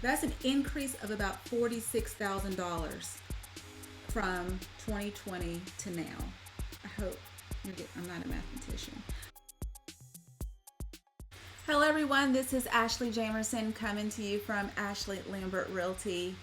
That's an increase of about $46,000 from 2020 to now. I hope I'm not a mathematician. Hello, everyone. This is Ashley Jamerson coming to you from Ashley Lambert Realty.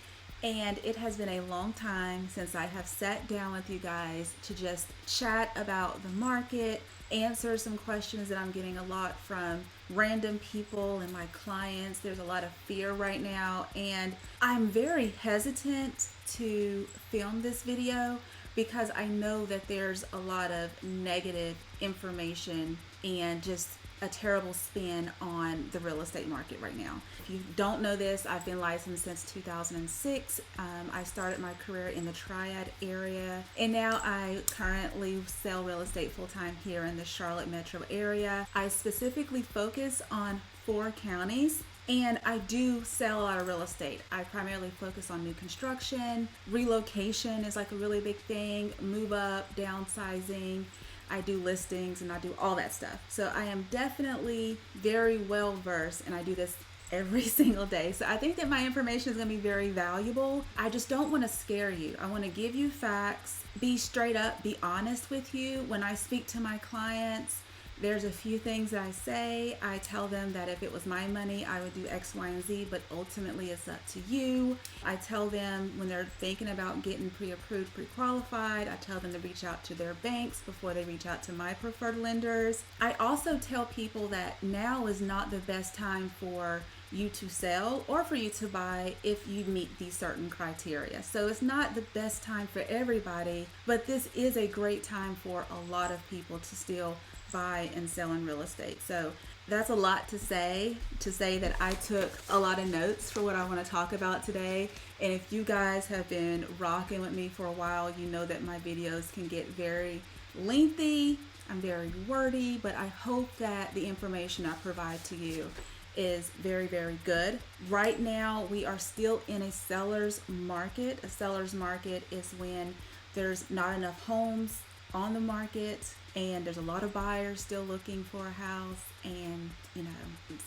And it has been a long time since I have sat down with you guys to just chat about the market, answer some questions that I'm getting a lot from random people and my clients. There's a lot of fear right now, and I'm very hesitant to film this video because I know that there's a lot of negative information and just a terrible spin on the real estate market right now. If you don't know this, I've been licensed since 2006. I started my career in the Triad area, and now I currently sell real estate full-time here in the Charlotte metro area. I specifically focus on 4 counties, and I do sell a lot of real estate. I primarily focus on new construction. Relocation is like a really big thing, move up, downsizing. I do listings and I do all that stuff. So I am definitely very well versed, and I do this every single day. So I think that my information is going to be very valuable. I just don't want to scare you. I want to give you facts, be straight up, be honest with you. When I speak to my clients, there's a few things that I say. I tell them that if it was my money, I would do X, Y, and Z, but ultimately it's up to you. I tell them when they're thinking about getting pre-approved, pre-qualified, I tell them to reach out to their banks before they reach out to my preferred lenders. I also tell people that now is not the best time for you to sell or for you to buy if you meet these certain criteria. So it's not the best time for everybody, but this is a great time for a lot of people to still buy and sell in real estate. So that's a lot to say that I took a lot of notes for what I want to talk about today. And if you guys have been rocking with me for a while, you know that my videos can get very lengthy. I'm very wordy, but I hope that the information I provide to you is very, very good. Right now, we are still in a seller's market. A seller's market is when there's not enough homes on the market and there's a lot of buyers still looking for a house, and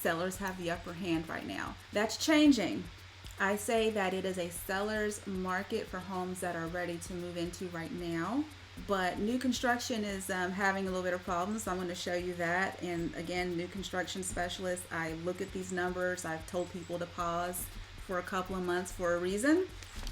sellers have the upper hand right now. That's changing. I say that it is a seller's market for homes that are ready to move into right now. But new construction is having a little bit of problems. So I'm going to show you that. And again, new construction specialist, I look at these numbers. I've told people to pause for a couple of months for a reason.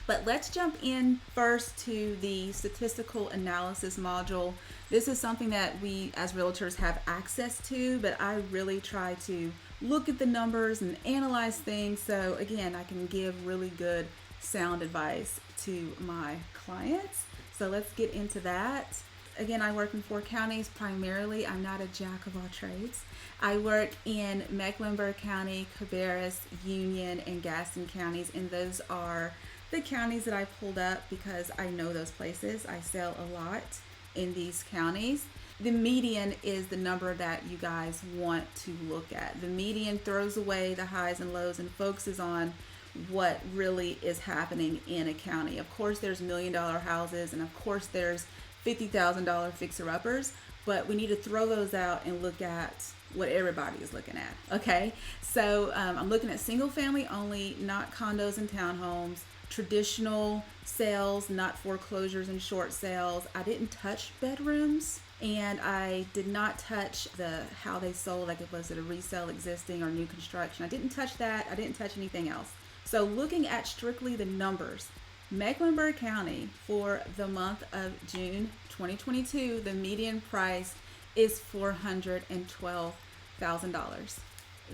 But let's jump in first to the statistical analysis module. This is something that we as realtors have access to, but I really try to look at the numbers and analyze things. So again, I can give really good sound advice to my clients. So let's get into that. Again, I work in 4 counties primarily. I'm not a jack of all trades. I work in Mecklenburg County, Cabarrus, Union, and Gaston counties, and those are the counties that I pulled up because I know those places. I sell a lot in these counties. The median is the number that you guys want to look at. The median throws away the highs and lows and focuses on what really is happening in a county. Of course, there's $1 million houses, and of course, there's $50,000 fixer-uppers, but we need to throw those out and look at what everybody is looking at, okay? So I'm looking at single family only, not condos and townhomes, traditional sales, not foreclosures and short sales. I didn't touch bedrooms, and I did not touch how they sold, like was it a resale, existing, or new construction. I didn't touch that. I didn't touch anything else. So looking at strictly the numbers, Mecklenburg County for the month of June 2022, the median price is $412,000.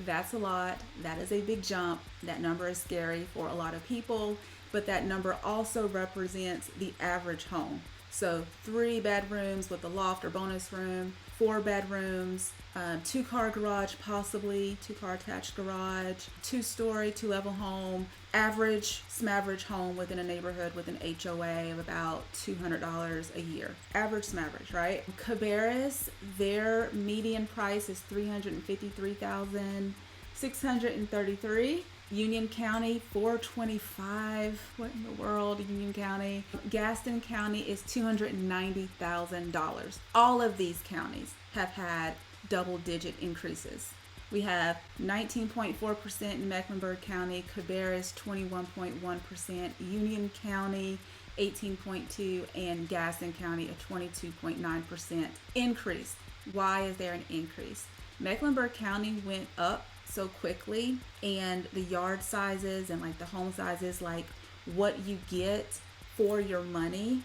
That's a lot. That is a big jump. That number is scary for a lot of people, but that number also represents the average home. So 3 bedrooms with a loft or bonus room, 4 bedrooms, 2-car garage, possibly 2-car attached garage, 2-story, 2-level home, average smaverage home within a neighborhood with an HOA of about $200 a year. Average smaverage, right? Cabarrus, their median price is $353,633. Union County, $425,000. What in the world, Union County? Gaston County is $290,000. All of these counties have had double-digit increases. We have 19.4% in Mecklenburg County, Cabarrus 21.1%, Union County 18.2%, and Gaston County a 22.9% increase. Why is there an increase? Mecklenburg County went up so quickly, and the yard sizes and like the home sizes, like what you get for your money,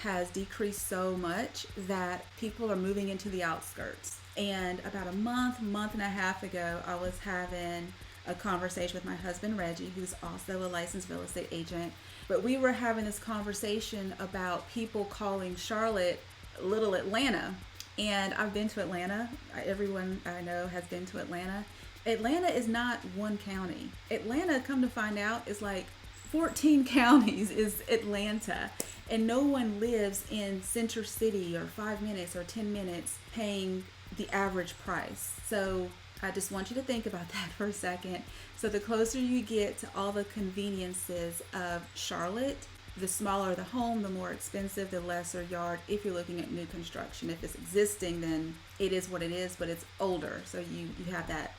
has decreased so much that people are moving into the outskirts. And about a month and a half ago, I was having a conversation with my husband Reggie, who's also a licensed real estate agent. But we were having this conversation about people calling Charlotte Little Atlanta. And I've been to Atlanta. Everyone I know has been to Atlanta. Atlanta is not one county. Atlanta, come to find out, is like 14 counties is Atlanta. And no one lives in Center City or 5 minutes or 10 minutes paying the average price. So I just want you to think about that for a second. So the closer you get to all the conveniences of Charlotte, the smaller the home, the more expensive, the lesser yard. If you're looking at new construction, if it's existing, then it is what it is, but it's older. So you have that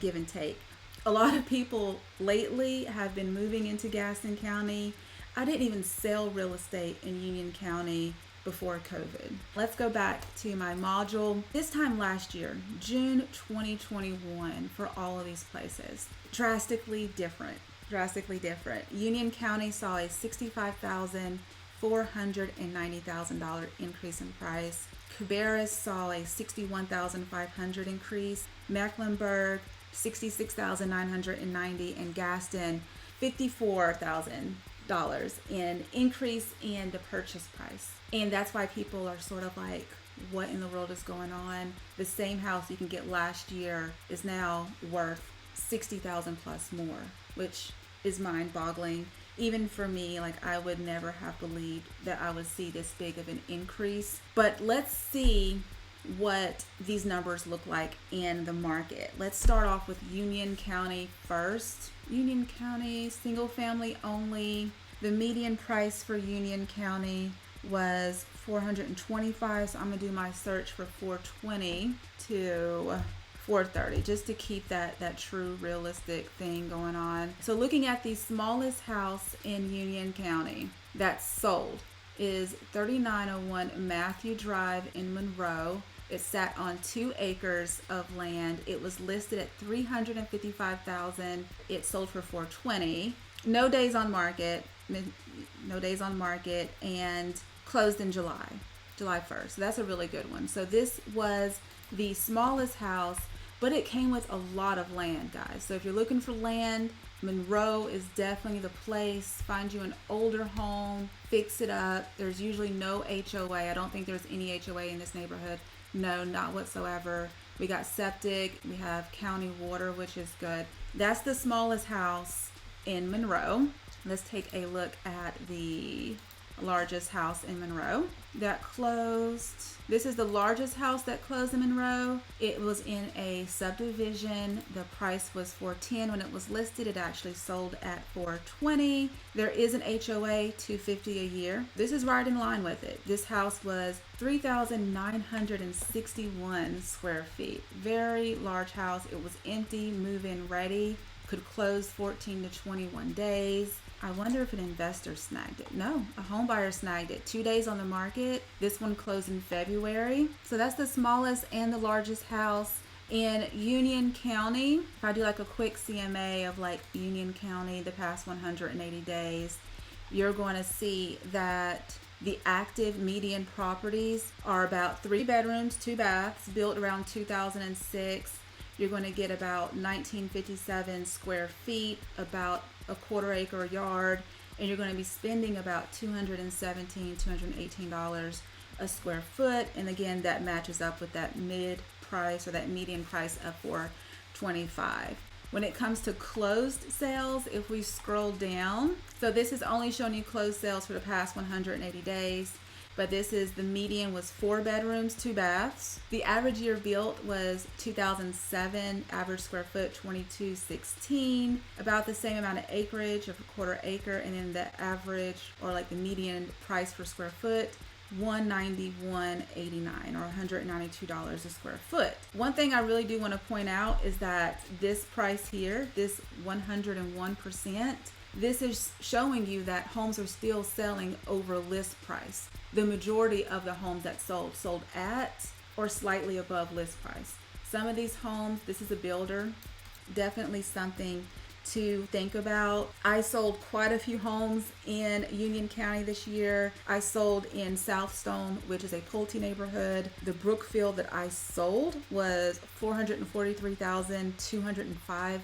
give and take. A lot of people lately have been moving into Gaston County. I didn't even sell real estate in Union County before COVID. Let's go back to my module. This time last year, June 2021, for all of these places, drastically different. Union County saw a $65,490,000 increase in price. Cabarrus saw a $61,500 increase. Mecklenburg, $66,990, and Gaston, $54,000 in increase in the purchase price. And that's why people are sort of like, what in the world is going on? The same house you can get last year is now worth $60,000 plus more, which is mind-boggling. Even for me, like, I would never have believed that I would see this big of an increase. But let's see what these numbers look like in the market. Let's start off with Union County first. Union County, single family only. The median price for Union County was $425, so I'm gonna do my search for $420 to $430, just to keep that true realistic thing going on. So looking at the smallest house in Union County that's sold is 3901 Matthew Drive in Monroe. It sat on 2 acres of land. It was listed at $355,000. It sold for $420. No days on market, and closed in July 1st. So that's a really good one. So this was the smallest house, but it came with a lot of land, guys. So if you're looking for land, Monroe is definitely the place. Find you an older home, fix it up. There's usually no HOA. I don't think there's any HOA in this neighborhood. No, not whatsoever. We got septic. We have county water, which is good. That's the smallest house in Monroe. Let's take a look at the largest house in Monroe that closed. This is the largest house that closed in Monroe. It was in a subdivision. The price was $410 when it was listed. It actually sold at $420. There is an HOA, $250 a year. This is right in line with it. This house was 3,961 square feet. Very large house. It was empty, move-in ready. Could close 14 to 21 days. I wonder if an investor snagged it. No, a home buyer snagged it. 2 days on the market. This one closed in February. So that's the smallest and the largest house in Union County. If I do like a quick CMA of like Union County the past 180 days, you're going to see that the active median properties are about 3 bedrooms, 2 baths, built around 2006. You're going to get about 1957 square feet, about a quarter acre yard, and you're going to be spending about $218 a square foot. And again, that matches up with that mid price or that median price of $425. When it comes to closed sales, if we scroll down, so this is only showing you closed sales for the past 180 days. But this is the median was 4 bedrooms, 2 baths. The average year built was 2007, average square foot 2216, about the same amount of acreage of a quarter acre, and then the average or like the median price per square foot $191.89 or $192 a square foot. One thing I really do want to point out is that this price here, this 101%, this is showing you that homes are still selling over list price. The majority of the homes that sold at or slightly above list price. Some of these homes, this is a builder, definitely something to think about. I sold quite a few homes in Union County this year. I sold in Southstone, which is a Pulte neighborhood. The Brookfield that I sold was $443,205.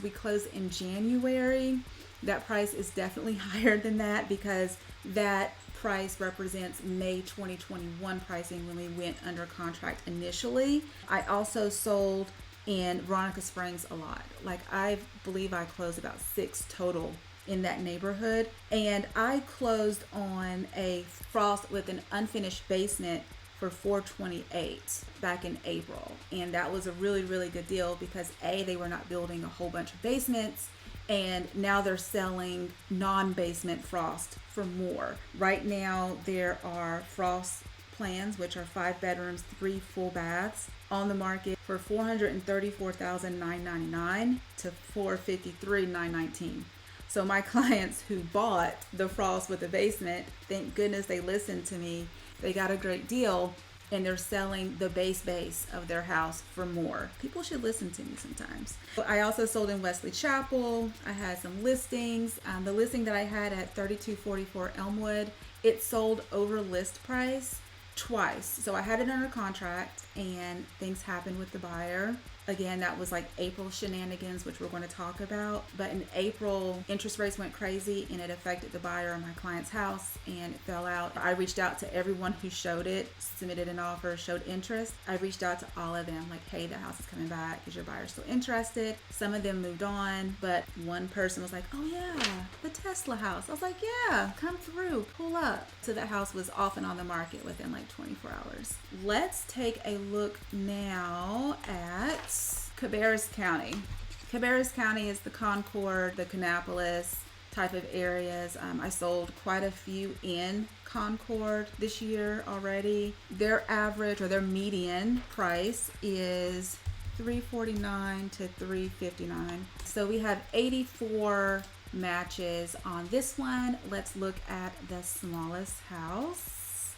We closed in January. That price is definitely higher than that because that price represents May 2021 pricing when we went under contract initially. I also sold in Veronica Springs a lot. Like I believe I closed about 6 total in that neighborhood. And I closed on a frost with an unfinished basement for $428 back in April. And that was a really, really good deal because they were not building a whole bunch of basements. And now they're selling non-basement frost for more. Right now there are frost plans, which are 5 bedrooms, 3 full baths, on the market for $434,999 to $453,919. So my clients who bought the frost with the basement, thank goodness they listened to me. They got a great deal and they're selling the base of their house for more. People should listen to me sometimes. I also sold in Wesley Chapel. I had some listings. The listing that I had at 3244 Elmwood, it sold over list price twice. So I had it under contract and things happened with the buyer. Again, that was like April shenanigans, which we're going to talk about. But in April, interest rates went crazy and it affected the buyer of my client's house and it fell out. I reached out to everyone who showed it, submitted an offer, showed interest. I reached out to all of them like, hey, the house is coming back. Is your buyer still interested? Some of them moved on, but one person was like, oh yeah, the Tesla house. I was like, yeah, come through, pull up. So that house was off and on the market within like 24 hours. Let's take a look now at Cabarrus County. Cabarrus County is the Concord, the Kannapolis type of areas. I sold quite a few in Concord this year already. Their average or their median price is $349 to $359. So we have 84 matches on this one. Let's look at the smallest house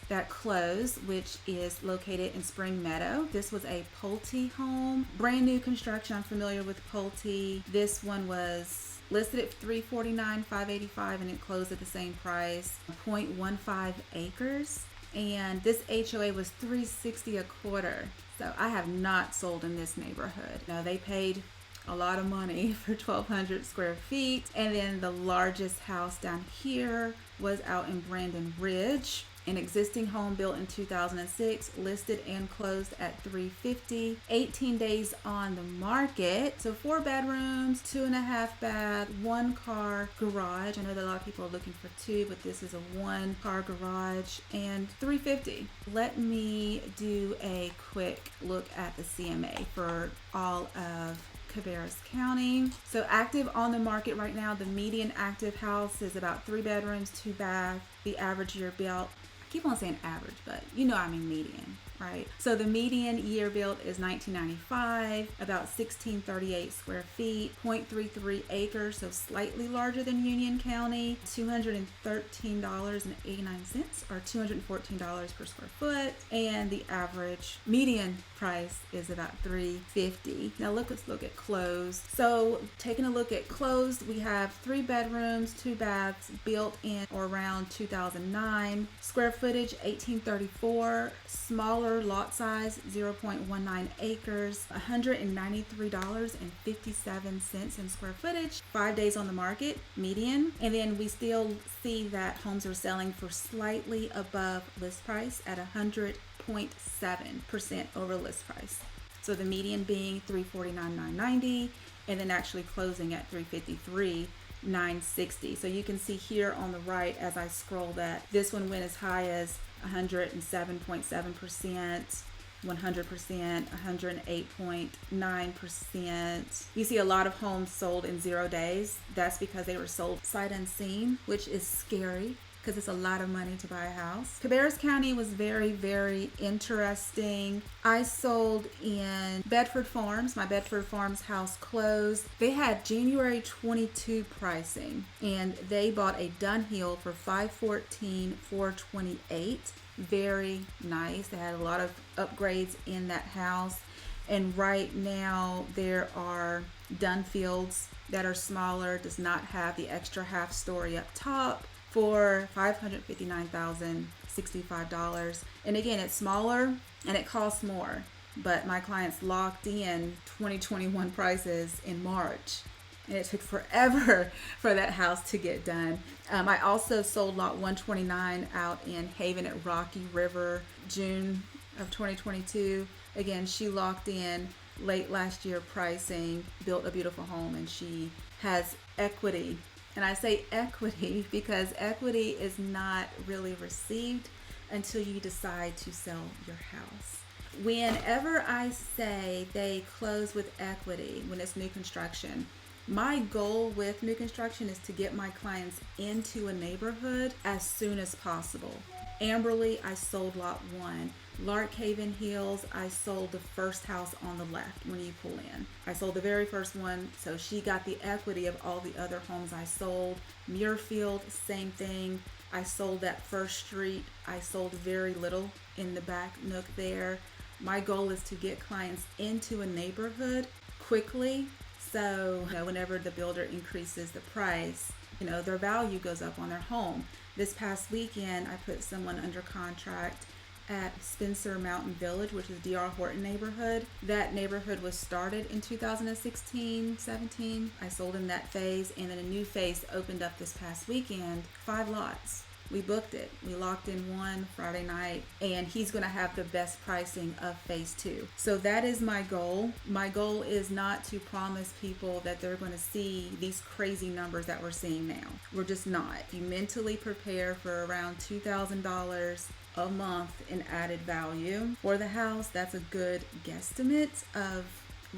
that closed, which is located in Spring Meadow. This was a Pulte home, brand new construction. I'm familiar with Pulte. This one was listed at $349,585 and it closed at the same price, 0.15 acres. And this HOA was $360 a quarter. So I have not sold in this neighborhood. Now they paid a lot of money for 1,200 square feet. And then the largest house down here was out in Brandon Ridge. An existing home built in 2006, listed and closed at $350. 18 days on the market. So 4 bedrooms, 2.5 bath, 1 car garage. I know that a lot of people are looking for 2, but this is a 1 car garage and $350. Let me do a quick look at the CMA for all of Cabarrus County. So active on the market right now, the median active house is about 3 bedrooms, 2 bath. The average year built, I keep on saying average, but you know I mean median, right? So the median year built is 1995, about 1638 square feet, 0.33 acres, so slightly larger than Union County, $213.89 or $214 per square foot, and the average median price is about $350. Now let's look at closed. So taking a look at closed, we have 3 bedrooms, 2 baths, built in or around 2009. Square footage 1834, smaller lot size 0.19 acres, $193.57 in square footage. 5 days on the market, median. And then we still see that homes are selling for slightly above list price at 100.7% over list price. So the median being $349,990 and then actually closing at $353,960. So you can see here on the right as I scroll that this one went as high as 107.7%, 100%, 108.9%. You see a lot of homes sold in 0 days. That's because they were sold sight unseen, which is scary because it's a lot of money to buy a house. Cabarrus County was very, very interesting. I sold in Bedford Farms. My Bedford Farms house closed. They had January 22 pricing, and they bought a Dunhill for $514,428. Very nice. They had a lot of upgrades in that house. And right now there are Dunfields that are smaller, does not have the extra half story up top, for $559,065. And again, it's smaller and it costs more, but my clients locked in 2021 prices in March, and it took forever for that house to get done. I also sold lot 129 out in Haven at Rocky River, June of 2022. Again, she locked in late last year pricing, built a beautiful home, and she has equity. And I say equity because equity is not really received until you decide to sell your house. Whenever I say they close with equity when it's new construction, my goal with new construction is to get my clients into a neighborhood as soon as possible. Amberley, I sold lot 1. Lark Haven Hills, I sold the first house on the left when you pull in. I sold the very first one, so she got the equity of all the other homes I sold. Muirfield, same thing. I sold that first street. I sold very little in the back nook there. My goal is to get clients into a neighborhood quickly, so whenever the builder increases the price, their value goes up on their home. This past weekend, I put someone under contract at Spencer Mountain Village, which is D.R. Horton neighborhood. That neighborhood was started in 2016-17. I sold in that phase, and then a new phase opened up this past weekend, 5 lots. We booked it. We locked in one Friday night, and he's going to have the best pricing of phase 2. So that is my goal. My goal is not to promise people that they're going to see these crazy numbers that we're seeing now. We're just not. If you mentally prepare for around $2,000 a month in added value for the house, that's a good guesstimate of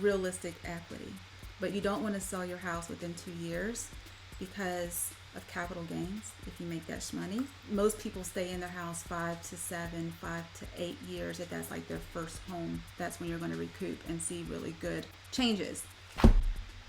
realistic equity. But you don't want to sell your house within 2 years because of capital gains. If you make that money, most people stay in their house 5 to 7, 5 to 8 years. If that's like their first home, that's when you're going to recoup and see really good changes.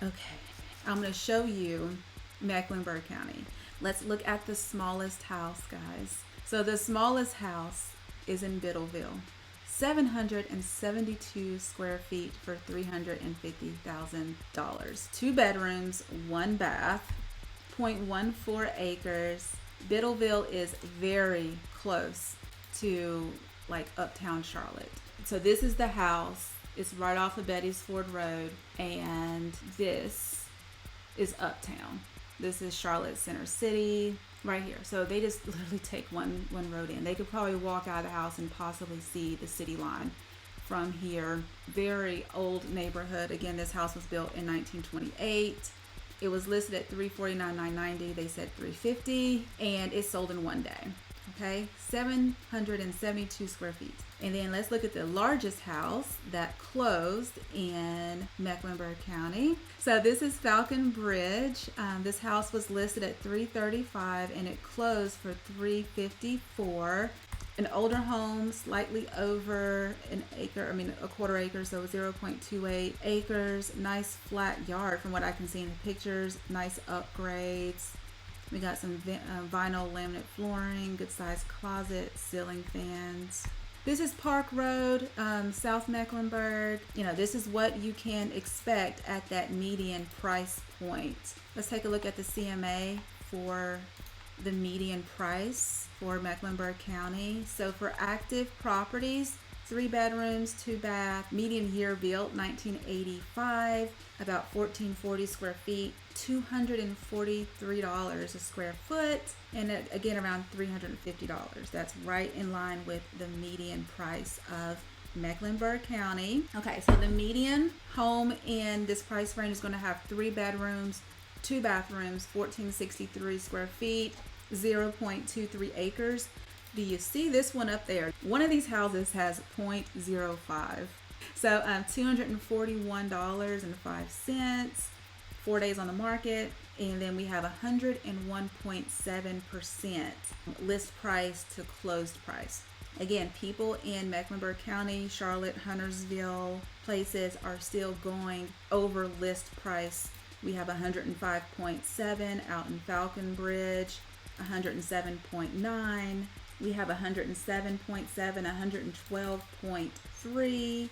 Okay, I'm going to show you Mecklenburg County. Let's look at the smallest house, guys. So the smallest house is in Biddleville, 772 square feet for $350,000. 2 bedrooms, 1 bath, 0.14 acres. Biddleville is very close to like uptown Charlotte. So this is the house. It's right off of Betty's Ford Road, and this is uptown. This is Charlotte Center City right here. So they just literally take one road in. They could probably walk out of the house and possibly see the city line from here. Very old neighborhood. Again, this house was built in 1928. It was listed at $349,990. They said $350, and it sold in 1 day. Okay, 772 square feet. And then let's look at the largest house that closed in Mecklenburg County. So this is Falcon Bridge. This house was listed at $335, and it closed for $354. An older home, slightly over a quarter acre, so 0.28 acres. Nice flat yard from what I can see in the pictures. Nice upgrades. We got some vinyl laminate flooring, good sized closet, ceiling fans. This is Park Road, South Mecklenburg. This is what you can expect at that median price point. Let's take a look at the CMA for the median price for Mecklenburg County. So for active properties, 3 bedrooms, 2 bath, median year built, 1985, about 1440 square feet, $243 a square foot, and again around $350. That's right in line with the median price of Mecklenburg County. Okay, so the median home in this price range is going to have 3 bedrooms, 2 bathrooms, 1463 square feet, 0.23 acres. Do you see this one up there? One of these houses has 0.05. So $241.05, 4 days on the market, And then we have 101.7% list price to closed price. Again, people in Mecklenburg County, Charlotte, Huntersville places are still going over list price. We have 105.7 out in Falconbridge, 107.9. We have 107.7, 112.3.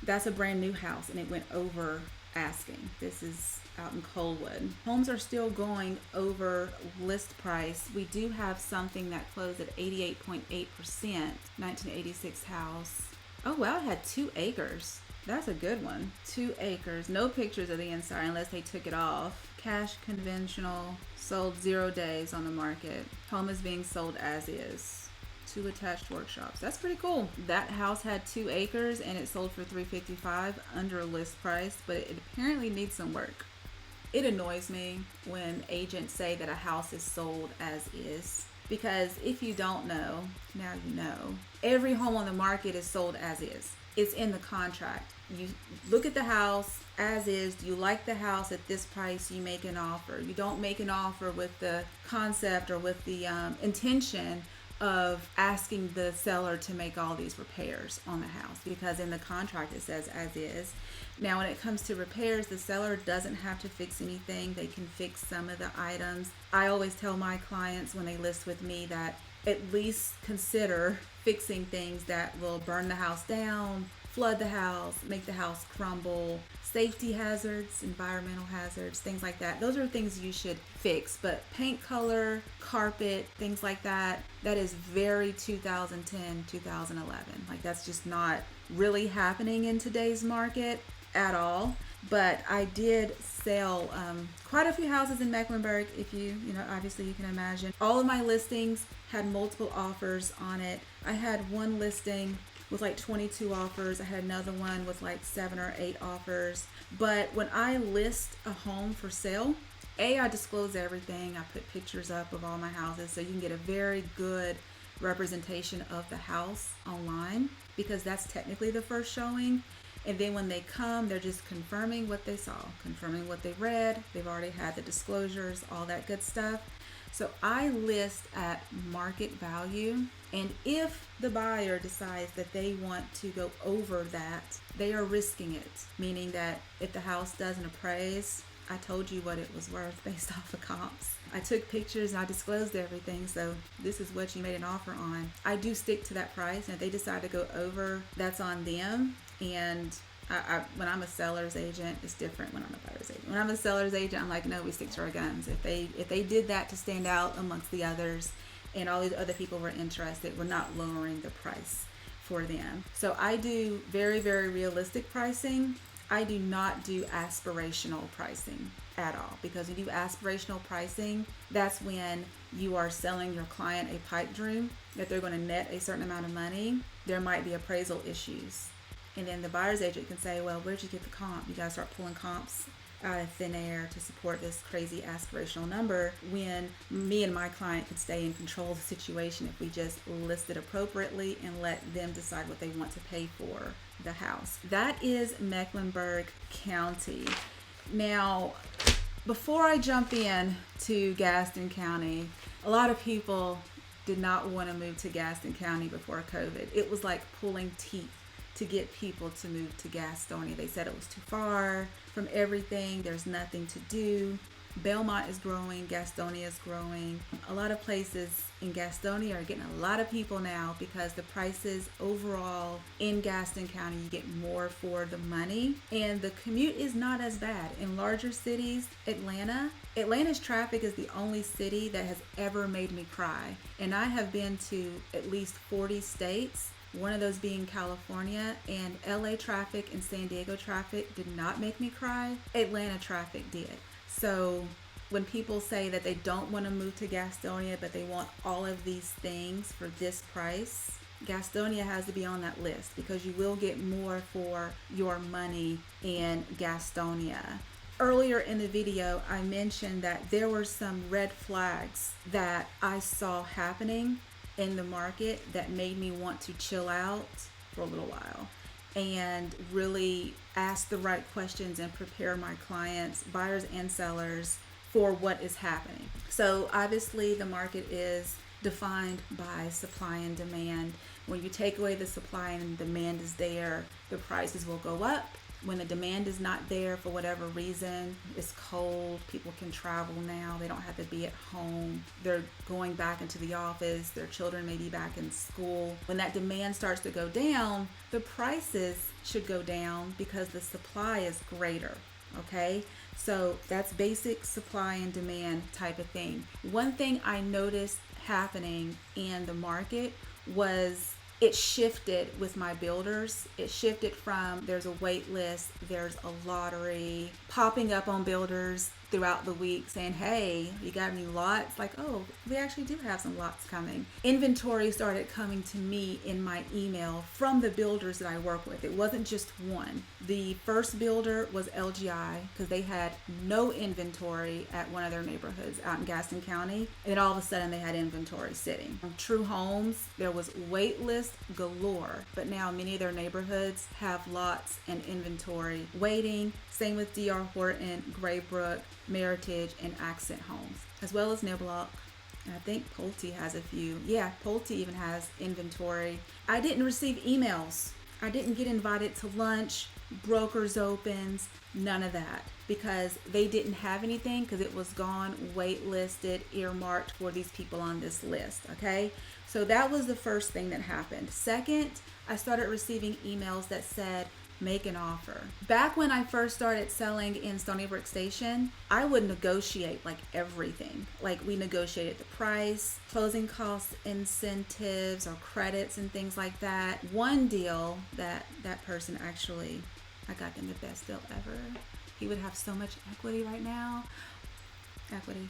That's a brand new house and it went over asking. This is out in Coalwood. Homes are still going over list price. We do have something that closed at 88.8%, 1986 house. Oh wow, it had 2 acres. That's a good one. 2 acres. No pictures of the inside unless they took it off. Cash conventional. Sold 0 days on the market. Home is being sold as is. 2 attached workshops. That's pretty cool. That house had 2 acres and it sold for $355 under list price, but it apparently needs some work. It annoys me when agents say that a house is sold as is, because if you don't know, now you know. Every home on the market is sold as is. It's in the contract. You look at the house as is. Do you like the house at this price? You make an offer. You don't make an offer with the concept or with the intention of asking the seller to make all these repairs on the house, because in the contract it says as is. Now when it comes to repairs, the seller doesn't have to fix anything. They can fix some of the items. I always tell my clients when they list with me that at least consider fixing things that will burn the house down, flood the house, make the house crumble, safety hazards, environmental hazards, things like that. Those are things you should fix. But paint color, carpet, things like that, that is very 2010, 2011. Like that's just not really happening in today's market at all. But I did sell quite a few houses in Mecklenburg. If obviously you can imagine. All of my listings had multiple offers on it. I had one listing with like 22 offers. I had another one with like 7 or 8 offers. But when I list a home for sale, I disclose everything. I put pictures up of all my houses so you can get a very good representation of the house online, because that's technically the first showing. And then when they come, they're just confirming what they saw, confirming what they read. They've already had the disclosures, all that good stuff. So I list at market value, and if the buyer decides that they want to go over that, they are risking it, meaning that if the house doesn't appraise, I told you what it was worth based off of comps. I took pictures and I disclosed everything, so this is what you made an offer on. I do stick to that price, and if they decide to go over, that's on them. And when I'm a seller's agent, it's different when I'm a buyer's agent. When I'm a seller's agent, I'm like, no, we stick to our guns. If they did that to stand out amongst the others and all these other people were interested, we're not lowering the price for them. So I do very, very realistic pricing. I do not do aspirational pricing at all, because when you do aspirational pricing, that's when you are selling your client a pipe dream that they're going to net a certain amount of money. There might be appraisal issues. And then the buyer's agent can say, well, where'd you get the comp? You guys start pulling comps out of thin air to support this crazy aspirational number, when me and my client could stay in control of the situation if we just list it appropriately and let them decide what they want to pay for the house. That is Mecklenburg County. Now, before I jump in to Gaston County, a lot of people did not want to move to Gaston County before COVID. It was like pulling teeth to get people to move to Gastonia. They said it was too far from everything. There's nothing to do. Belmont is growing. Gastonia is growing. A lot of places in Gastonia are getting a lot of people now, because the prices overall in Gaston County, you get more for the money. And the commute is not as bad. In larger cities, Atlanta's traffic is the only city that has ever made me cry. And I have been to at least 40 states, one of those being California, and LA traffic and San Diego traffic did not make me cry. Atlanta traffic did. So when people say that they don't want to move to Gastonia, but they want all of these things for this price, Gastonia has to be on that list, because you will get more for your money in Gastonia. Earlier in the video, I mentioned that there were some red flags that I saw happening in the market that made me want to chill out for a little while and really ask the right questions and prepare my clients, buyers and sellers, for what is happening. So obviously the market is defined by supply and demand. When you take away the supply and demand is there, the prices will go up. When the demand is not there for whatever reason, it's cold, people can travel now, they don't have to be at home, they're going back into the office, their children may be back in school. When that demand starts to go down, the prices should go down because the supply is greater, okay? So that's basic supply and demand type of thing. One thing I noticed happening in the market was it shifted with my builders. It shifted from there's a wait list, there's a lottery popping up on builders throughout the week saying, hey, you got any lots? Like, oh, we actually do have some lots coming. Inventory started coming to me in my email from the builders that I work with. It wasn't just one. The first builder was LGI because they had no inventory at one of their neighborhoods out in Gaston County. And then all of a sudden they had inventory sitting. True Homes, there was wait list galore, but now many of their neighborhoods have lots and inventory waiting. Same with DR Horton, Graybrook, Meritage, and Accent Homes, as well as Niblock. And I think Pulte has a few. Yeah, Pulte even has inventory. I didn't receive emails. I didn't get invited to lunch, brokers opens, none of that, because they didn't have anything because it was gone, waitlisted, earmarked for these people on this list, okay? So that was the first thing that happened. Second, I started receiving emails that said, make an offer. Back when I first started selling in Stony Brook Station, I would negotiate like everything. Like we negotiated the price, closing costs, incentives or credits and things like that. One deal that person actually, I got them the best deal ever. He would have so much equity right now. Equity.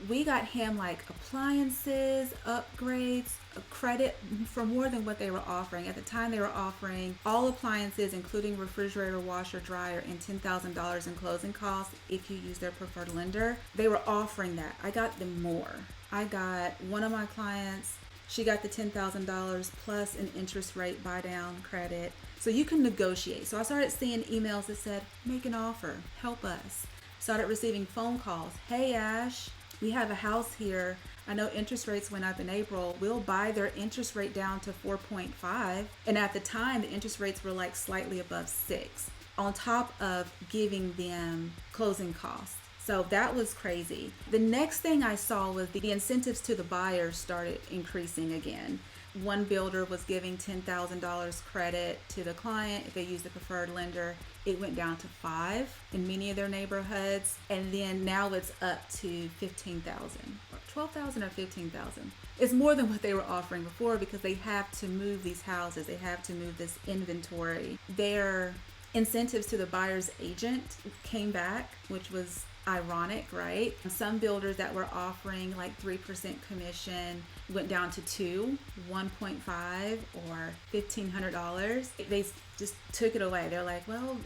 We got him like appliances, upgrades, a credit for more than what they were offering. At the time, they were offering all appliances, including refrigerator, washer, dryer, and $10,000 in closing costs if you use their preferred lender. They were offering that. I got them more. I got one of my clients, she got the $10,000 plus an interest rate buy down credit. So you can negotiate. So I started seeing emails that said, make an offer, help us. Started receiving phone calls. Hey, Ash, we have a house here. I know interest rates went up in April. We'll buy their interest rate down to 4.5. And at the time, the interest rates were like slightly above 6, on top of giving them closing costs. So that was crazy. The next thing I saw was the incentives to the buyers started increasing again. One builder was giving $10,000 credit to the client if they used the preferred lender. It went down to 5 in many of their neighborhoods, and then now it's up to 15,000, 12,000 or 15,000. It's more than what they were offering before because they have to move these houses. They have to move this inventory. Their incentives to the buyer's agent came back, which was ironic, right? Some builders that were offering like 3% commission went down to 2, 1.5, or $1,500. They just took it away. They're like, well,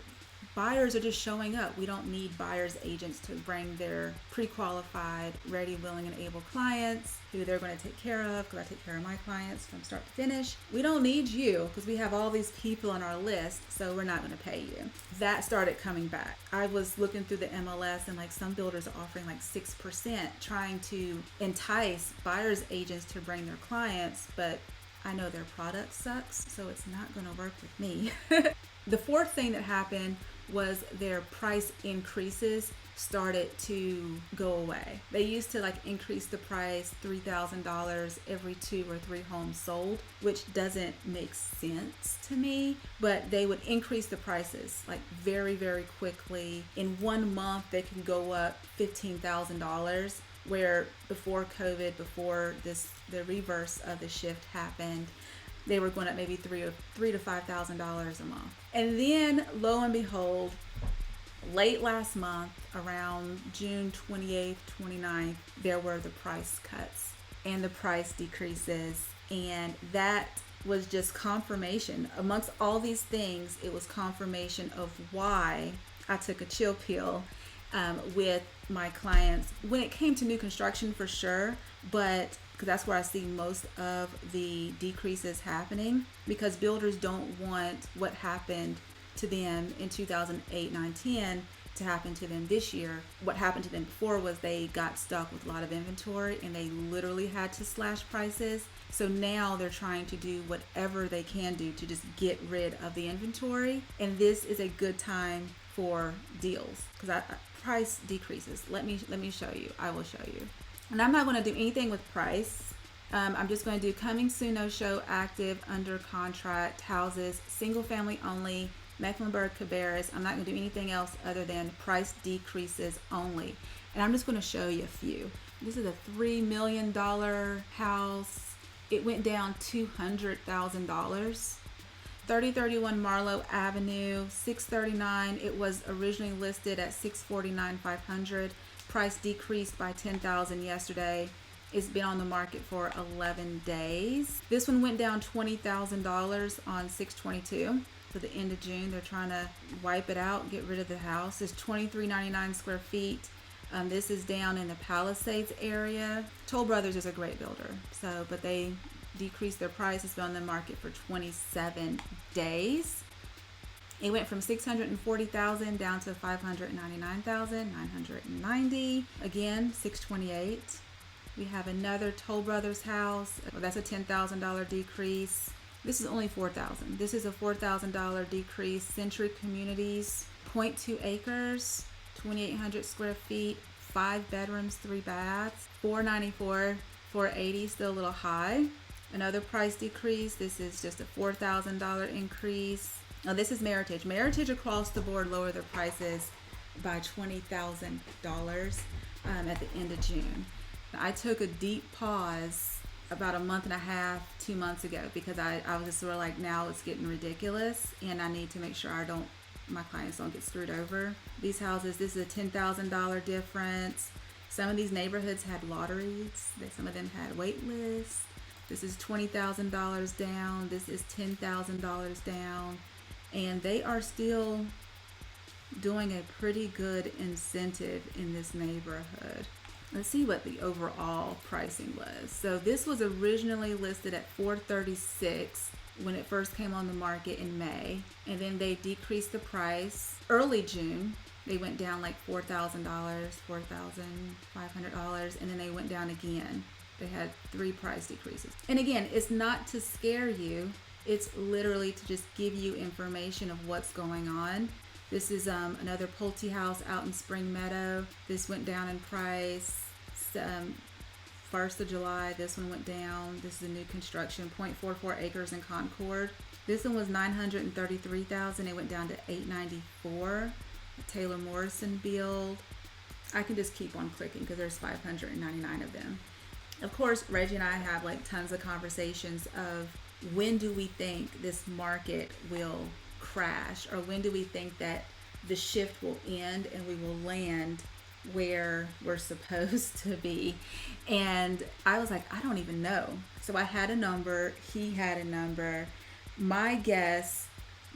buyers are just showing up. We don't need buyers agents to bring their pre-qualified, ready, willing, and able clients who they're going to take care of, because I take care of my clients from start to finish. We don't need you because we have all these people on our list, so we're not going to pay you. That started coming back. I was looking through the MLS and like some builders are offering like 6%, trying to entice buyers agents to bring their clients, but I know their product sucks, so it's not going to work with me. The fourth thing that happened was their price increases started to go away. They used to like increase the price $3,000 every 2 or 3 homes sold, which doesn't make sense to me, but they would increase the prices like very, very quickly. In 1 month, they can go up $15,000, where before COVID, before the reverse of the shift happened, they were going up maybe $3,000 to $5,000 a month. And then lo and behold, late last month, around June 28th, 29th, there were the price cuts and the price decreases. And that was just confirmation. Amongst all these things, it was confirmation of why I took a chill pill with my clients when it came to new construction, for sure, but because that's where I see most of the decreases happening, because builders don't want what happened to them in 2008, 9, 10 to happen to them this year. What happened to them before was they got stuck with a lot of inventory and they literally had to slash prices. So now they're trying to do whatever they can do to just get rid of the inventory. And this is a good time for deals because price decreases. Let me show you. I will show you. And I'm not going to do anything with price. I'm just going to do coming soon, no show, active, under contract, houses, single family only, Mecklenburg, Cabarrus. I'm not going to do anything else other than price decreases only. And I'm just going to show you a few. This is a $3 million house. It went down $200,000. 3031 Marlowe Avenue, $639. It was originally listed at $649,500. Price decreased by $10,000 yesterday. It's been on the market for 11 days. This one went down $20,000 on 6/22. To the end of June. They're trying to wipe it out, get rid of the house. It's 2399 square feet. This is down in the Palisades area. Toll Brothers is a great builder, but they decreased their price. It's been on the market for 27 days. It went from $640,000 down to $599,990. Again, 628. We have another Toll Brothers house. That's a $10,000 decrease. This is only $4,000. This is a $4,000 decrease. Century Communities, 0.2 acres, 2,800 square feet, 5 bedrooms, 3 baths, $494, $480, still a little high. Another price decrease. This is just a $4,000 increase. Now this is Meritage. Meritage across the board lowered their prices by $20,000 at the end of June. Now, I took a deep pause about a month and a half, 2 months ago, because I was just sort of like, now it's getting ridiculous and I need to make sure my clients don't get screwed over. These houses, this is a $10,000 difference. Some of these neighborhoods had lotteries. Some of them had wait lists. This is $20,000 down. This is $10,000 down. And they are still doing a pretty good incentive in this neighborhood. Let's see what the overall pricing was. So this was originally listed at $436 when it first came on the market in May, and then they decreased the price early June. They went down like $4,000, $4,500, and then they went down again. They had 3 price decreases. And again, it's not to scare you. It's literally to just give you information of what's going on. This is another Pulte house out in Spring Meadow. This went down in price. 1st of July, this one went down. This is a new construction, 0.44 acres in Concord. This one was $933,000. It went down to $894. Taylor Morrison build. I can just keep on clicking because there's 599 of them. Of course, Reggie and I have like tons of conversations of when do we think this market will crash, or when do we think that the shift will end and we will land where we're supposed to be. And I was like, I don't even know. So I had a number, he had a number. My guess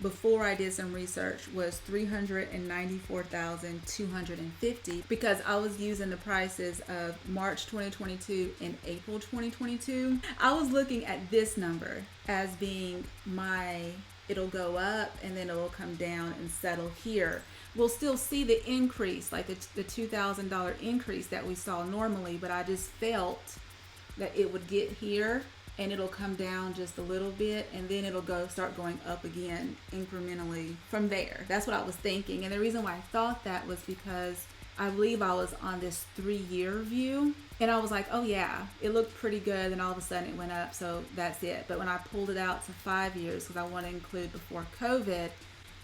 before I did some research was $394,250 because I was using the prices of March 2022 and April 2022. I was looking at this number as being it'll go up and then it'll come down and settle here. We'll still see the increase, like the $2,000 increase that we saw normally, but I just felt that it would get here and it'll come down just a little bit and then it'll start going up again incrementally from there. That's what I was thinking. And the reason why I thought that was because I believe I was on this 3-year view and I was like, oh yeah, it looked pretty good, and all of a sudden it went up, so that's it. But when I pulled it out to 5 years, because I want to include before COVID,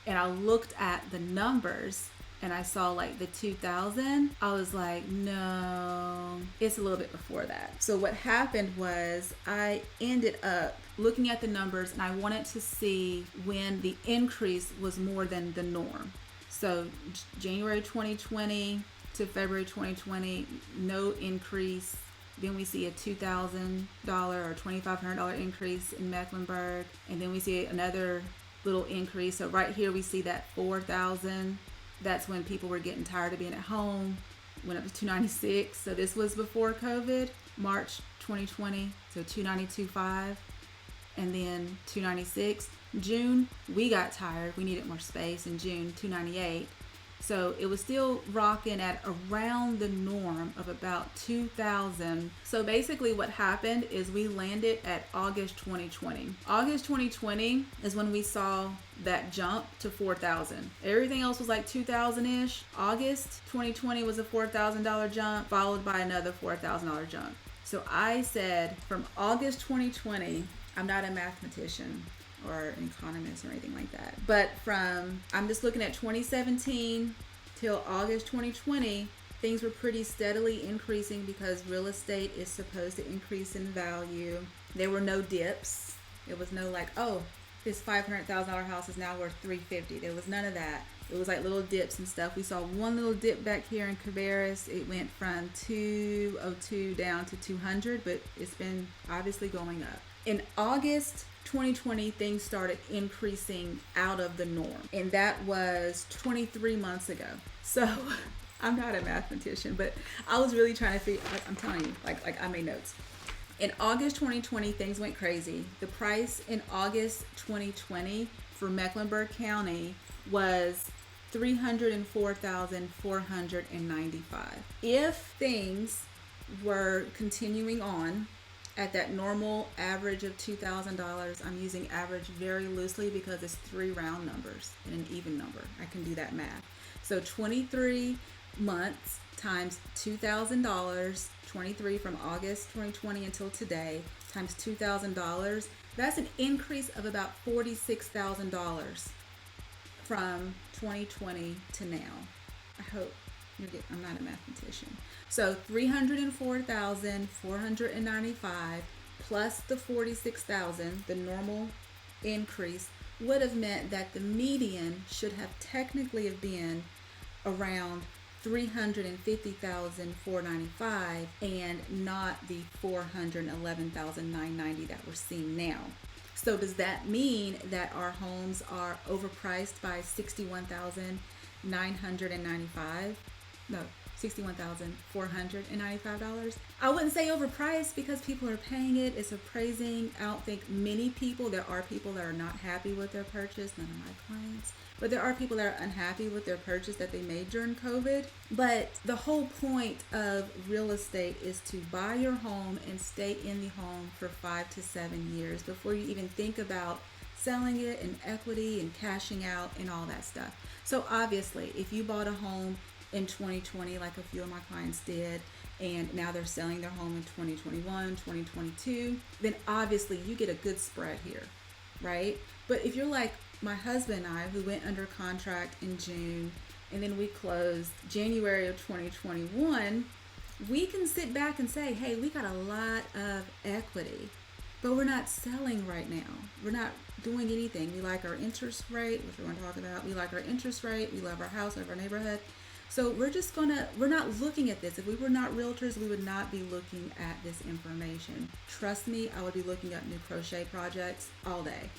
and I looked at the numbers and I saw like the 2000, I was like, no, it's a little bit before that. So what happened was I ended up looking at the numbers and I wanted to see when the increase was more than the norm. So January 2020 to February 2020, no increase. Then we see a $2,000 or $2,500 increase in Mecklenburg. And then we see another little increase. So right here we see that 4,000. That's when people were getting tired of being at home. Went up to 296. So this was before COVID, March 2020. So 292.5, and then 296. June, we got tired. We needed more space. In June, 298. So it was still rocking at around the norm of about 2,000. So basically what happened is we landed at August 2020. August 2020 is when we saw that jump to 4,000. Everything else was like 2,000-ish. August 2020 was a $4,000 jump, followed by another $4,000 jump. So I said from August 2020, I'm not a mathematician or an economist or anything like that, but I'm just looking at 2017 till August 2020, things were pretty steadily increasing because real estate is supposed to increase in value. There were no dips. It was no like, oh, this $500,000 house is now worth $350,000. There was none of that. It was like little dips and stuff. We saw one little dip back here in Cabarrus. It went from 202 down to 200, but it's been obviously going up. In August 2020, things started increasing out of the norm, and that was 23 months ago. So I'm not a mathematician, but I was really trying to figure, I'm telling you, like I made notes. In August 2020, things went crazy. The price in August 2020 for Mecklenburg County was $304,495. If things were continuing on at that normal average of $2,000, I'm using average very loosely because it's 3 round numbers and an even number. I can do that math. So 23 months times $2,000, 23 from August 2020 until today, times $2,000, that's an increase of about $46,000 from 2020 to now. I hope I'm not a mathematician. So 304,495 plus the 46,000, the normal increase, would have meant that the median should have technically have been around 350,495 and not the 411,990 that we're seeing now. So does that mean that our homes are overpriced by $61,995? No, $61,495. I wouldn't say overpriced because people are paying it. It's appraising. I don't think many people, there are people that are not happy with their purchase, none of my clients, but there are people that are unhappy with their purchase that they made during COVID. But the whole point of real estate is to buy your home and stay in the home for 5 to 7 years before you even think about selling it and equity and cashing out and all that stuff. So obviously, if you bought a home in 2020, like a few of my clients did, and now they're selling their home in 2021, 2022, then obviously you get a good spread here, right? But if you're like my husband and I, who went under contract in June, and then we closed January of 2021, we can sit back and say, hey, we got a lot of equity, but we're not selling right now. We're not doing anything. We like our interest rate, which we're going to talk about. We like our interest rate. We love our house, love our neighborhood. So we're not looking at this. If we were not realtors, we would not be looking at this information. Trust me, I would be looking up new crochet projects all day.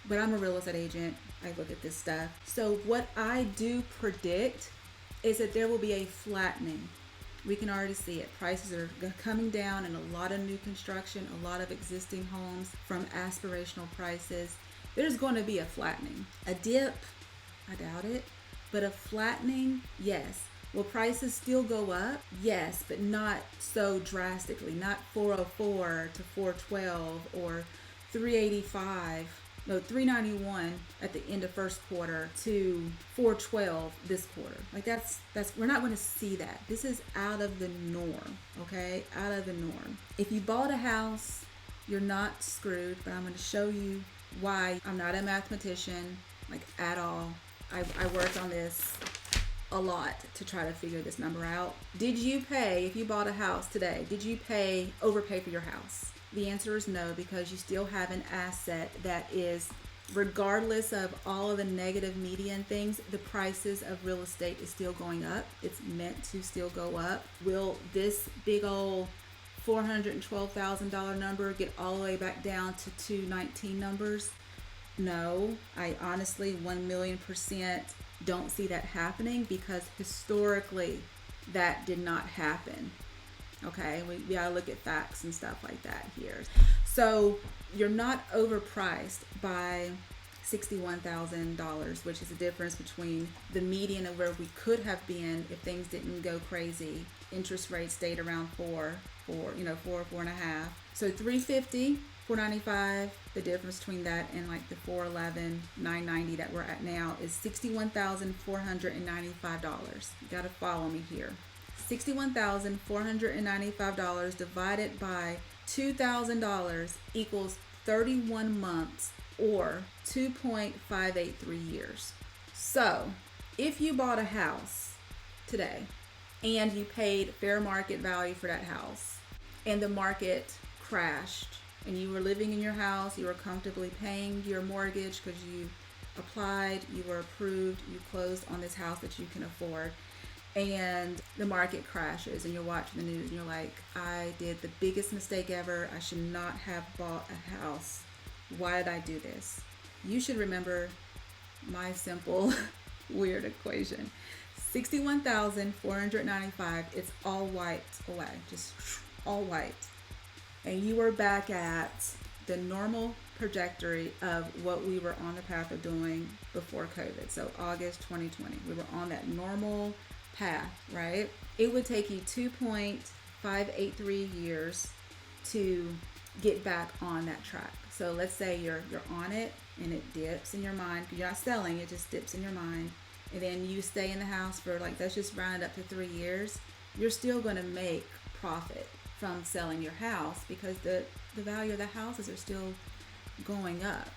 But I'm a real estate agent. I look at this stuff. So what I do predict is that there will be a flattening. We can already see it. Prices are coming down in a lot of new construction, a lot of existing homes from aspirational prices. There's going to be a flattening. A dip, I doubt it. But a flattening, yes. Will prices still go up? Yes, but not so drastically. Not 404 to 412 or 391 at the end of first quarter to 412 this quarter. Like that's we're not going to see that. This is out of the norm, okay? Out of the norm. If you bought a house, you're not screwed, but I'm going to show you why. I'm not a mathematician, like at all. I worked on this a lot to try to figure this number out. Did you pay, if you bought a house today, did you overpay for your house? The answer is no, because you still have an asset that is, regardless of all of the negative media and things, the prices of real estate is still going up. It's meant to still go up. Will this big old $412,000 number get all the way back down to 219 numbers? No, I honestly 1,000,000% don't see that happening, because historically that did not happen. Okay, we gotta look at facts and stuff like that here. So you're not overpriced by $61,000, which is the difference between the median of where we could have been if things didn't go crazy. Interest rates stayed around four, four and a half. So 350, 495. The difference between that and like the 411, 990 that we're at now is $61,495. You got to follow me here. $61,495 divided by $2,000 equals 31 months or 2.583 years. So if you bought a house today and you paid fair market value for that house and the market crashed and you were living in your house, you were comfortably paying your mortgage because you applied, you were approved, you closed on this house that you can afford, and the market crashes and you're watching the news and you're like, I did the biggest mistake ever. I should not have bought a house. Why did I do this? You should remember my simple weird equation. 61,495, it's all wiped away, just all wiped. And you were back at the normal trajectory of what we were on the path of doing before COVID. So August 2020, we were on that normal path, right? It would take you 2.583 years to get back on that track. So let's say you're on it and it dips in your mind. You're not selling, it just dips in your mind. And then you stay in the house for like, let's just round it up to 3 years. You're still going to make profit from selling your house because the value of the houses are still going up.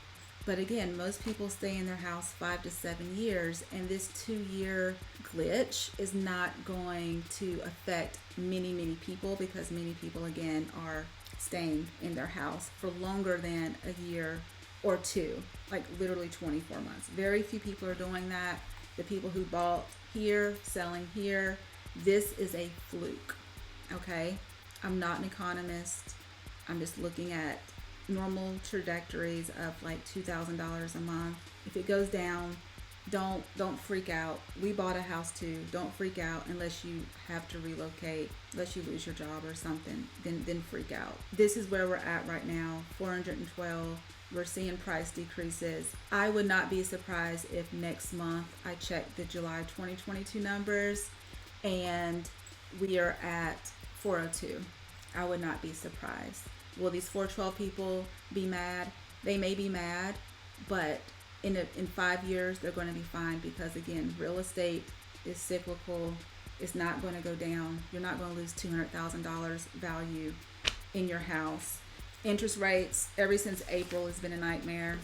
But again, most people stay in their house 5 to 7 years, and this 2-year glitch is not going to affect many people because many people again are staying in their house for longer than a year or two, like literally 24 months. Very few people are doing that. The people who bought here, selling here, this is a fluke, okay? I'm not an economist. I'm just looking at normal trajectories of like $2,000 a month. If it goes down, don't freak out. We bought a house too. Don't freak out unless you have to relocate, unless you lose your job or something, then freak out. This is where we're at right now, 412. We're seeing price decreases. I would not be surprised if next month I check the July 2022 numbers and we are at 402. I would not be surprised. Will these 412 people be mad? They may be mad, but in 5 years they're going to be fine because again, real estate is cyclical. It's not going to go down. You're not going to lose $200,000 value in your house. Interest rates, ever since April, has been a nightmare.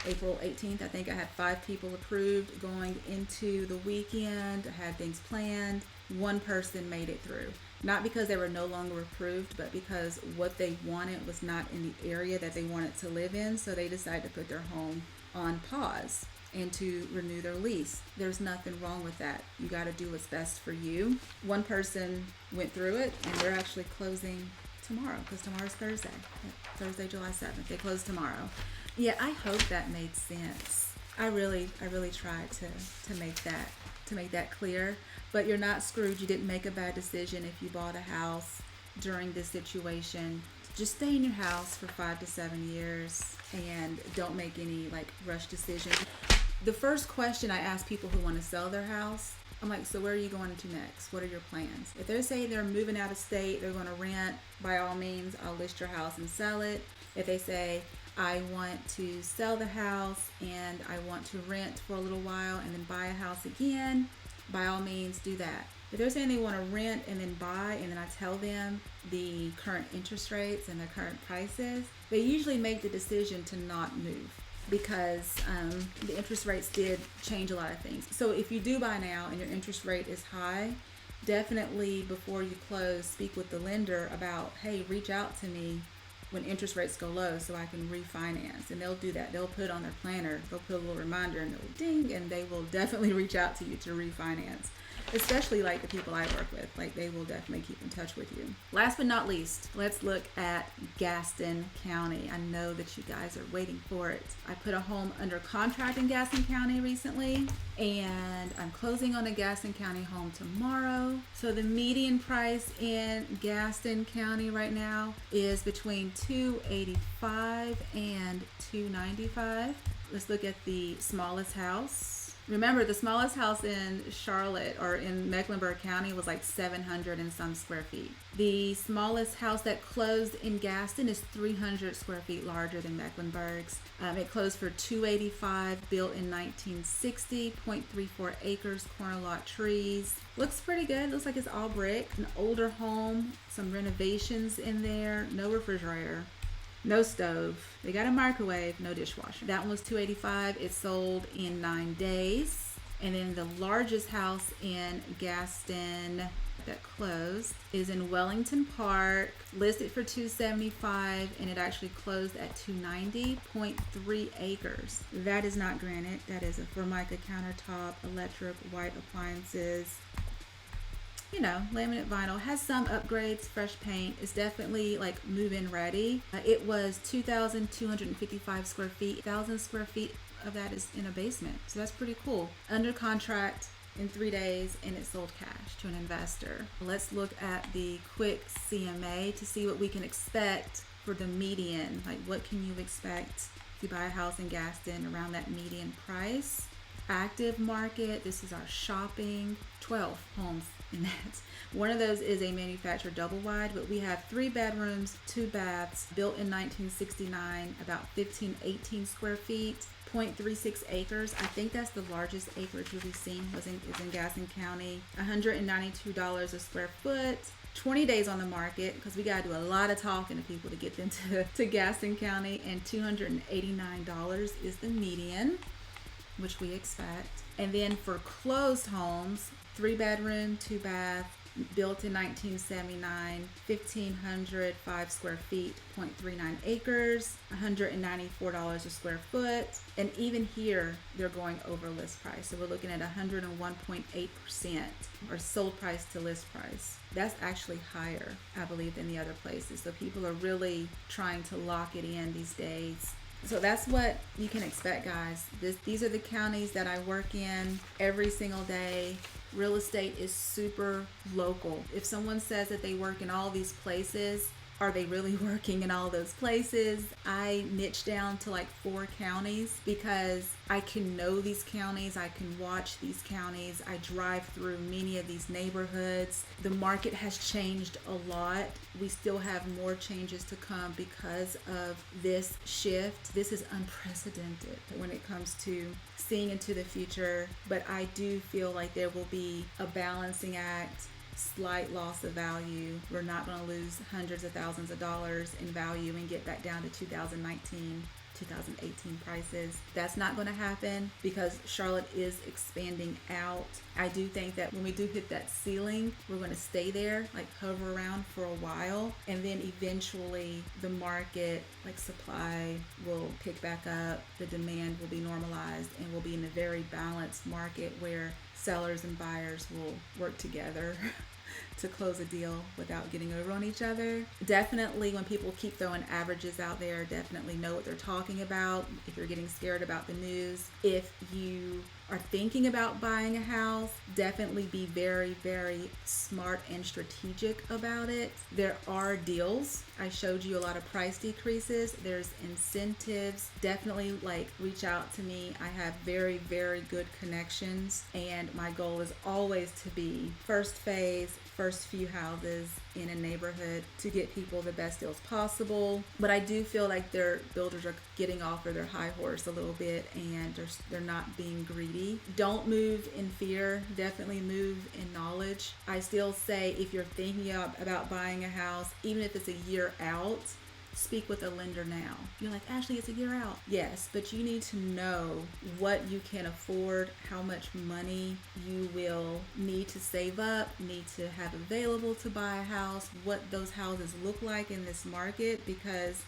April 18th, I think I had 5 people approved going into the weekend. I had things planned. One person made it through. Not because they were no longer approved, but because what they wanted was not in the area that they wanted to live in. So they decided to put their home on pause and to renew their lease. There's nothing wrong with that. You got to do what's best for you. One person went through it and they're actually closing tomorrow because tomorrow's Thursday. Thursday, July 7th. They close tomorrow. Yeah, I hope that made sense. I really tried to make that clear. But you're not screwed. You didn't make a bad decision if you bought a house during this situation. Just stay in your house for 5 to 7 years and don't make any like rush decisions. The first question I ask people who want to sell their house, I'm like, so where are you going to next? What are your plans? If they're saying they're moving out of state, they're going to rent, by all means, I'll list your house and sell it. If they say, I want to sell the house and I want to rent for a little while and then buy a house again, by all means, do that. If they're saying they want to rent and then buy, and then I tell them the current interest rates and the current prices, they usually make the decision to not move because the interest rates did change a lot of things. So if you do buy now and your interest rate is high, definitely before you close, speak with the lender about, hey, reach out to me when interest rates go low so I can refinance. And they'll do that. They'll put on their planner, they'll put a little reminder and it'll ding, and they will definitely reach out to you to refinance. Especially like the people I work with, like they will definitely keep in touch with you. Last but not least, let's look at Gaston County. I know that you guys are waiting for it. I put a home under contract in Gaston County recently, and I'm closing on a Gaston County home tomorrow. So the median price in Gaston County right now is between $285 and $295. Let's look at the smallest house. Remember, the smallest house in Charlotte or in Mecklenburg County was like 700 and some square feet. The smallest house that closed in Gaston is 300 square feet larger than Mecklenburg's. It closed for $285, built in 1960, 0.34 acres, corner lot trees. Looks pretty good. Looks like it's all brick. An older home, some renovations in there, no refrigerator. No stove. They got a microwave, no dishwasher. That one was $285. It sold in 9 days. And then the largest house in Gaston that closed is in Wellington Park, listed for $275, and it actually closed at $290, 0.3 acres. That is not granite. That is a Formica countertop, electric, white appliances. You know, laminate vinyl, has some upgrades, fresh paint. It's definitely like move-in ready. It was 2,255 square feet. 1,000 square feet of that is in a basement. So that's pretty cool. Under contract in 3 days, and it sold cash to an investor. Let's look at the quick CMA to see what we can expect for the median. Like, what can you expect if you buy a house in Gaston around that median price? Active market, this is our shopping, 12 homes in that. One of those is a manufactured double wide, but we have 3 bedrooms, 2 baths, built in 1969, about 18 square feet, 0.36 acres. I think that's the largest acreage you'll be seeing is in Gaston County. $192 a square foot. 20 days on the market, because we got to do a lot of talking to people to get them to Gaston County, and $289 is the median, which we expect. And then for closed homes, 3 bedroom, 2 bath, built in 1979, 1,505 square feet, 0.39 acres, $194 a square foot. And even here, they're going over list price. So we're looking at 101.8% or sold price to list price. That's actually higher, I believe, than the other places. So people are really trying to lock it in these days. So that's what you can expect, guys. These are the counties that I work in every single day. Real estate is super local. If someone says that they work in all these places, are they really working in all those places? I niche down to like 4 counties because I can know these counties. I can watch these counties. I drive through many of these neighborhoods. The market has changed a lot. We still have more changes to come because of this shift. This is unprecedented when it comes to seeing into the future, but I do feel like there will be a balancing act. Slight loss of value. We're not going to lose hundreds of thousands of dollars in value and get back down to 2019, 2018 prices. That's not going to happen because Charlotte is expanding out. I do think that when we do hit that ceiling, we're going to stay there, like hover around for a while, and then eventually the market, like supply, will pick back up, the demand will be normalized, and we'll be in a very balanced market where sellers and buyers will work together to close a deal without getting over on each other. Definitely, when people keep throwing averages out there, definitely know what they're talking about. If you're getting scared about the news, if you are thinking about buying a house, definitely be very, very smart and strategic about it. There are deals. I showed you a lot of price decreases. There's incentives. Definitely reach out to me. I have very, very good connections, and my goal is always to be first phase, first few houses in a neighborhood to get people the best deals possible. But I do feel like their builders are getting off of their high horse a little bit, and they're not being greedy. Don't move in fear. Definitely move in knowledge. I still say if you're thinking about buying a house, even if it's a year out, speak with a lender now. You're like, Ashley, it's a year out. Yes, but you need to know what you can afford, how much money you will need to save up, need to have available to buy a house, what those houses look like in this market. Because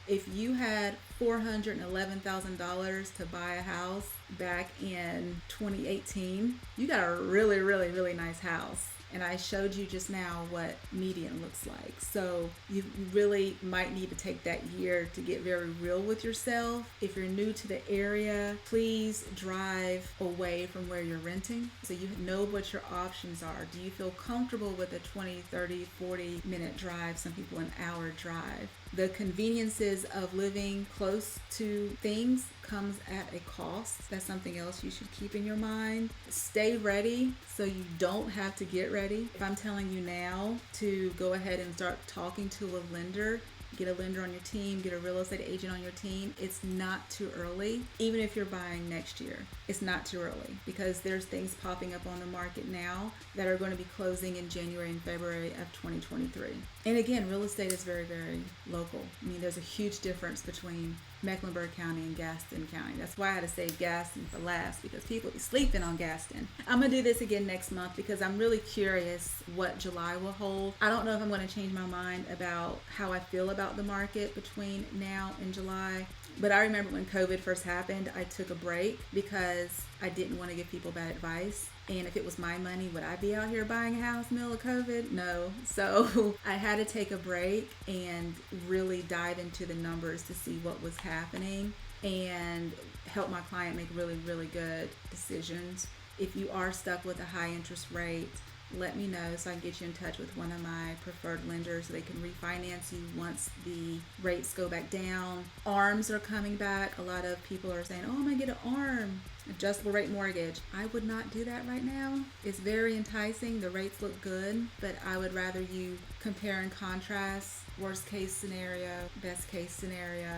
if you had $411,000 to buy a house back in 2018, you got a really, really, really nice house. And I showed you just now what median looks like. So you really might need to take that year to get very real with yourself. If you're new to the area, please drive away from where you're renting so you know what your options are. Do you feel comfortable with a 20, 30, 40-minute drive? Some people an hour drive. The conveniences of living close to things comes at a cost. That's something else you should keep in your mind. Stay ready so you don't have to get ready. If I'm telling you now to go ahead and start talking to a lender, get a lender on your team, get a real estate agent on your team, it's not too early. Even if you're buying next year, it's not too early because there's things popping up on the market now that are going to be closing in January and February of 2023. And again, real estate is very, very local. I mean, there's a huge difference between Mecklenburg County and Gaston County. That's why I had to say Gaston for last, because people be sleeping on Gaston. I'm going to do this again next month because I'm really curious what July will hold. I don't know if I'm going to change my mind about how I feel about the market between now and July. But I remember when COVID first happened, I took a break because I didn't want to give people bad advice. And if it was my money, would I be out here buying a house in the middle of COVID? No. So I had to take a break and really dive into the numbers to see what was happening and help my client make really, really good decisions. If you are stuck with a high interest rate, let me know so I can get you in touch with one of my preferred lenders so they can refinance you once the rates go back down. ARMs are coming back. A lot of people are saying, oh, I'm going to get an ARM, adjustable rate mortgage. I would not do that right now. It's very enticing. The rates look good, but I would rather you compare and contrast worst case scenario, best case scenario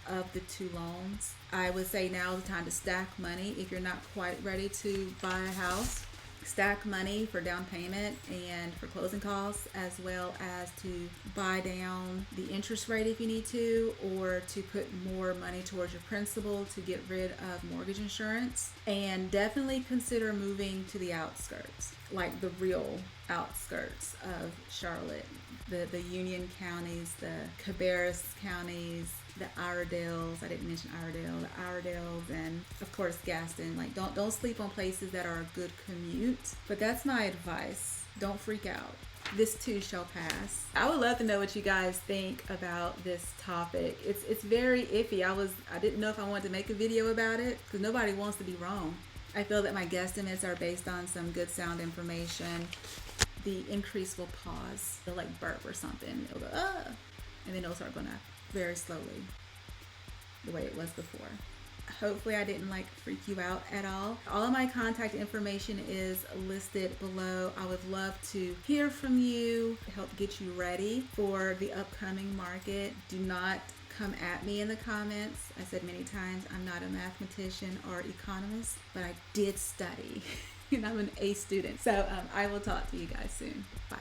of the two loans. I would say now is the time to stack money if you're not quite ready to buy a house. Stack money for down payment and for closing costs, as well as to buy down the interest rate if you need to, or to put more money towards your principal to get rid of mortgage insurance. And definitely consider moving to the outskirts, like the real outskirts of Charlotte, the Union counties, the Cabarrus counties, the Iredales. I didn't mention Iredale, the Iredales, and of course Gaston. Like, don't sleep on places that are a good commute. But that's my advice. Don't freak out. This too shall pass. I would love to know what you guys think about this topic. It's very iffy. I didn't know if I wanted to make a video about it because nobody wants to be wrong. I feel that my guesstimates are based on some good sound information. The increase will pause. It'll like burp or something. It'll go, and then it'll start going up very slowly, the way it was before. Hopefully I didn't freak you out at all. All of my contact information is listed below. I would love to hear from you, help get you ready for the upcoming market. Do not come at me in the comments. I said many times, I'm not a mathematician or economist, but I did study and I'm an A student. So I will talk to you guys soon. Bye.